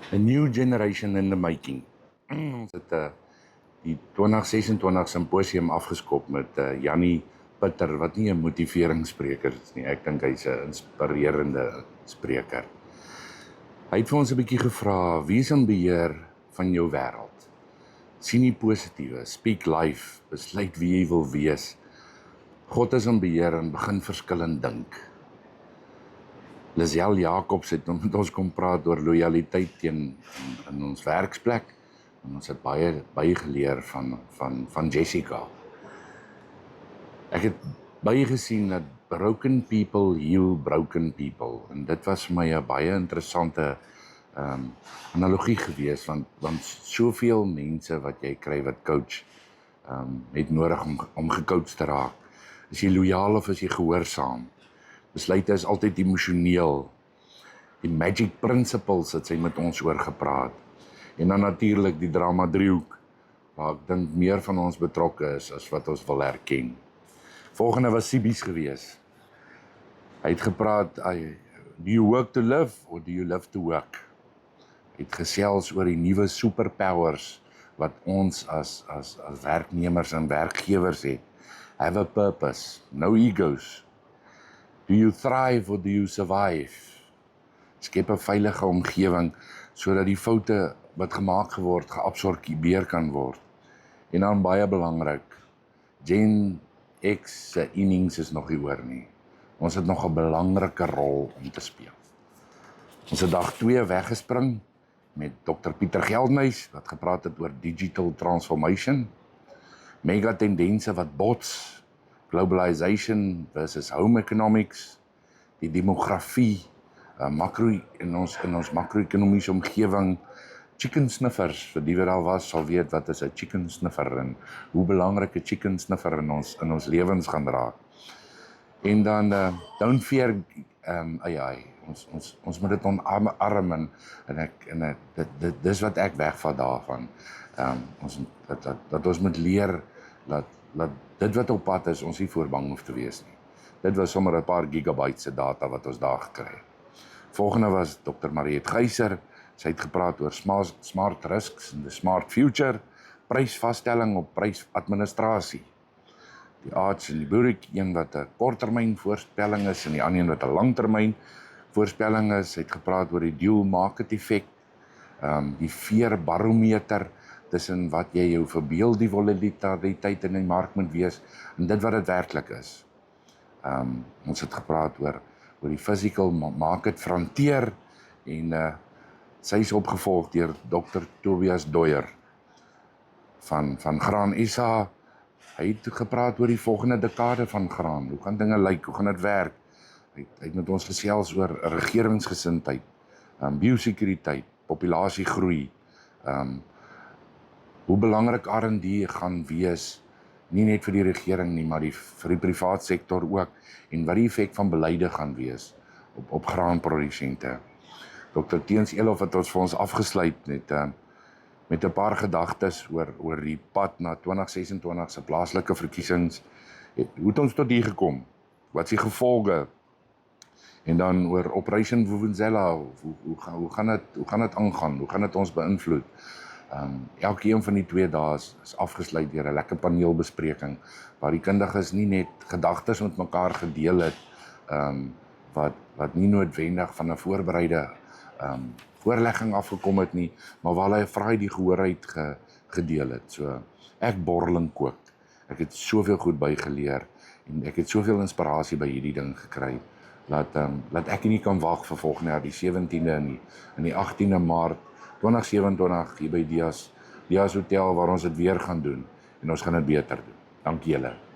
A new generation in the making. Ons het die 2026 simposium afgeskop met Jannie Pitter, wat nie 'n motiveringsspreker is nie. Ek dink hy's 'n inspirerende spreker. Hy het vir ons 'n bietjie gevra, wie is in beheer van jou wêreld? Sien die positiewe, speak life, besluit wie jy wil wees. God is in beheer en begin verskillend dink. Lisel Jacobs het met ons kom praat oor lojaliteit in ons werksplek. En ons het baie geleer van Jessica. Ek het baie gesien dat broken people heal broken people. En dit was vir my 'n baie interessante analogie gewees, want soveel mense wat jy kry wat coach, het nodig om gecoach te raak. Is jy lojaal of is jy gehoorsaam? Besluite is altyd emosioneel. Die magic principles het sy met ons oor gepraat. En dan natuurlik die drama driehoek, waar ek dink meer van ons betrokke is as wat ons wil erken. Volgende was Sibies gewees. Hy het gepraat, do you work to live or do you live to work? Hy het gesels oor die nuwe superpowers wat ons as werknemers en werkgewers het. Have a purpose, no egos. Do you thrive or do you survive? Skep 'n veilige omgewing sodat die foute wat gemaak geword geabsorbeer kan word. En dan baie belangrik, Gen X se innings is nog nie oor nie. Ons het nog 'n belangrike rol om te speel. Ons het dag 2 weggespring met Dr. Pieter Geldnys wat gepraat het oor digital transformation, mega tendense wat bots, globalization versus home economics, die demografie, in ons makro-ekonomiese omgewing, chicken sniffers, vir die wat al was, sal weet wat is 'n chicken sniffer en hoe belangrik 'n chicken sniffer in ons lewens gaan raak. En dan, don't fear AI, ons moet dit omarm en dis wat ek wegvat daarvan. Dat ons moet leer, dat dit wat op pad is, ons nie voor bang hoef te wees nie. Dit was sommer 'n paar gigabytes se data wat ons daar gekry het. Volgende was Dr. Mariet Geyser. Sy het gepraat oor smart risks en the smart future, prysvasstelling op prysadministrasie. Die Arts en die Burik, een wat 'n korttermyn voorspelling is en die ander een wat 'n langtermyn voorspelling is. Sy het gepraat oor die dual market effek, die veerbarometer tussen wat jy jou verbeel die volatiliteit in die mark moet wees en dit wat dit werklik is. Ons het gepraat oor die physical market frontier en sy is opgevolg deur Dr. Tobias Doyer van Graan SA. Hy het gepraat oor die volgende dekade van graan. Hoe gaan dinge lyk? Hoe gaan dit werk? Hy het met ons gesels oor regeringsgesindheid, biosekuriteit, populasiegroei, hoe belangrik R&D gaan wees, nie net vir die regering nie, maar vir die privaat sektor ook, en wat die effek van beleide gaan wees op graanprodusente. Dr. Teens Elof het ons vir ons afgesluit met 'n paar gedagtes oor die pad na 2026 se plaaslike verkiesings. Hoe het ons tot hier gekom? Wat is die gevolge? En dan oor Operation Vuvuzela, hoe gaan dit aangaan? Hoe gaan dit ons beïnvloed? Elkeen van die 2 dae is afgesluit deur 'n lekker paneelbespreking, waar die kundiges nie net gedagtes met mekaar gedeel het, wat nie noodwendig van 'n voorbereide voorlegging afgekom het nie, maar waar hulle vrae die gehoorheid gedeel het. So, ek borreling kook. Ek het soveel goed bygeleer, en ek het soveel inspirasie by hierdie ding gekry, laat ek nie kan wag vir volgende jaar, die 17de en die 18de Maart 2027, hier by Dias Hotel, waar ons dit weer gaan doen, en ons gaan dit beter doen. Dankie julle.